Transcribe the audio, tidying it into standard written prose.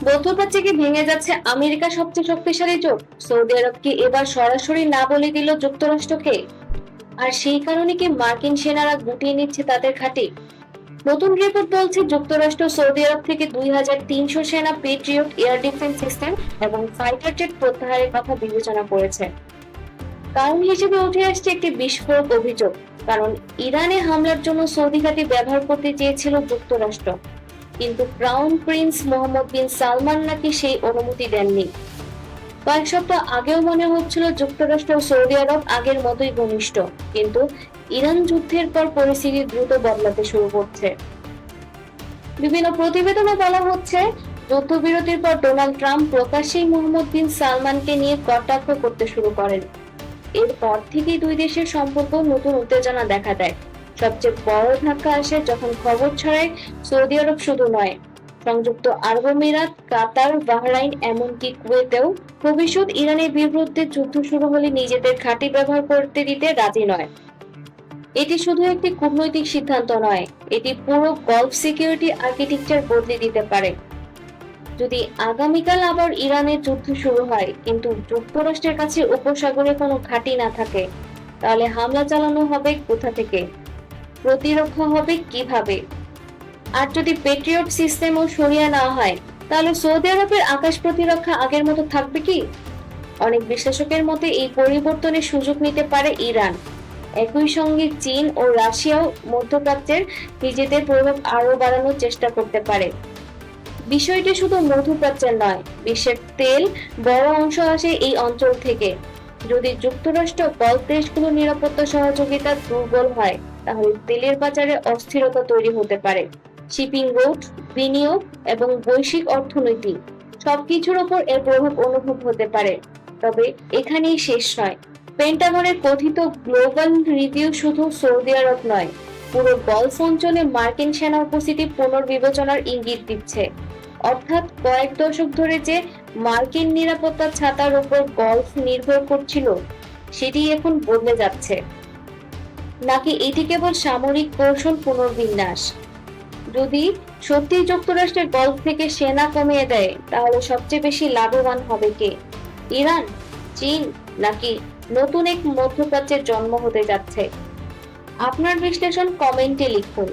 মধ্যপ্রাচ্যে কি ভেঙে যাচ্ছে আমেরিকার সবচেয়ে শক্তিশালী জোট? সৌদি আরব কি এবার সরাসরি না বলে দিল যুক্তরাষ্ট্রকে? আর সেই কারণে কি মার্কিন সেনারা গুটিয়ে নিচ্ছে তাদের ঘাঁটি? নতুন রিপোর্ট বলছে যুক্তরাষ্ট্র সৌদি আরব থেকে 2300 সেনা পেট্রিয়ট এয়ার ডিফেন্স সিস্টেম এবং ফাইটার জেট প্রত্যাহারের কথা বিবেচনা করেছে। কারণ হিসেবে উঠে আসছে একটি বিস্ফোরক অভিযোগ। কারণ ইরানে হামলার জন্য সৌদি ঘাঁটি ব্যবহার করতে চেয়েছিল যুক্তরাষ্ট্র, কিন্তু ক্রাউন প্রিন্স মোহাম্মদ বিন সালমান নাকি সেই অনুমতি দেননি। কয়েক সপ্তাহ আগেও মনে হচ্ছিল যুক্তরাষ্ট্র ও সৌদি আরব আগের মতোই ঘনিষ্ঠ, কিন্তু ইরান যুদ্ধের পর পরিস্থিতি দ্রুত বদলাতে শুরু করছে। বিভিন্ন প্রতিবেদনে বলা হচ্ছে, যুদ্ধবিরতির পর ডোনাল্ড ট্রাম্প প্রকাশ্যেই মোহাম্মদ বিন সালমানকে নিয়ে কটাক্ষ করতে শুরু করেন। এরপর থেকেই দুই দেশের সম্পর্ক নতুন উত্তেজনা দেখা দেয়। সবচেয়ে বড় ধাক্কা আসে যখন খবর ছড়ায় সৌদি আরব শুধু নয়, সংযুক্ত আরব আমিরাত, কাতার, বাহরাইন, এমনকি কুয়েতেও ভবিষ্যৎ ইরানের বিরুদ্ধে যুদ্ধ শুরু হলে নিজেদের ঘাঁটি ব্যবহার করতে দিতে রাজি নয়। এটি শুধু একটি কূটনৈতিক সিদ্ধান্ত নয়, এটি পুরো গলফ সিকিউরিটি আর্কিটেকচার বদলে দিতে পারে। যদি আগামীকাল আবার ইরানের যুদ্ধ শুরু হয় কিন্তু যুক্তরাষ্ট্রের কাছে উপসাগরে কোনো ঘাঁটি না থাকে, তাহলে হামলা চালানো হবে কোথা থেকে? প্রতিরক্ষা হবে কিভাবে? আর যদি পেট্রিয়ট সিস্টেমও সরিয়ে নেওয়া হয়, তাহলে সৌদি আরবের আকাশ প্রতিরক্ষা আগের মতো থাকবে কি? অনেক বিশ্লেষকের মতে এই পরিবর্তনের সুযোগ নিতে পারে ইরান। একই সঙ্গে চীন ও রাশিয়াও মধ্যপ্রাচ্যের নিজেদের প্রভাব আরো বাড়ানোর চেষ্টা করতে পারে। বিষয়টি শুধু মধ্যপ্রাচ্যের নয়, বিশ্বের তেল বড় অংশ আসে এই অঞ্চল থেকে। যদি যুক্তরাষ্ট্র গলফ দেশগুলোর নিরাপত্তা সহযোগিতা দুর্বল হয়, তাহলে তেলের বাজারে অস্থিরতা তৈরি হতে পারে। শিপিং রুট, বিনিয়োগ এবং বৈশ্বিক অর্থনীতি সবকিছুর উপর এর প্রভাব অনুভব হতে পারে। তবে এখানেই শেষ নয়। পেন্টাগনের কথিত গ্লোবাল রিভিউ শুধু সৌদি আরব নয়, পুরো গলফ অঞ্চলে মার্কিন সেনা উপস্থিতি পুনর্বিবেচনার ইঙ্গিত দিচ্ছে। অর্থাৎ কয়েক দশক ধরে যে মার্কিন নিরাপত্তা ছাতার উপর গলফ নির্ভর করছিল, সেটি এখন বদলে যাচ্ছে। নাকি এটি কেবল সামরিক কৌশল পুনর্বিন্যাস? যদি সত্যি যুক্তরাষ্ট্রের গলফ থেকে সেনা কমিয়ে দেয়, তাহলে সবচেয়ে বেশি লাভবান হবে কে? ইরান, চীন, নাকি নতুন এক মধ্যপ্রাচ্যের জন্ম হতে যাচ্ছে? আপনার বিশ্লেষণ কমেন্টে লিখুন।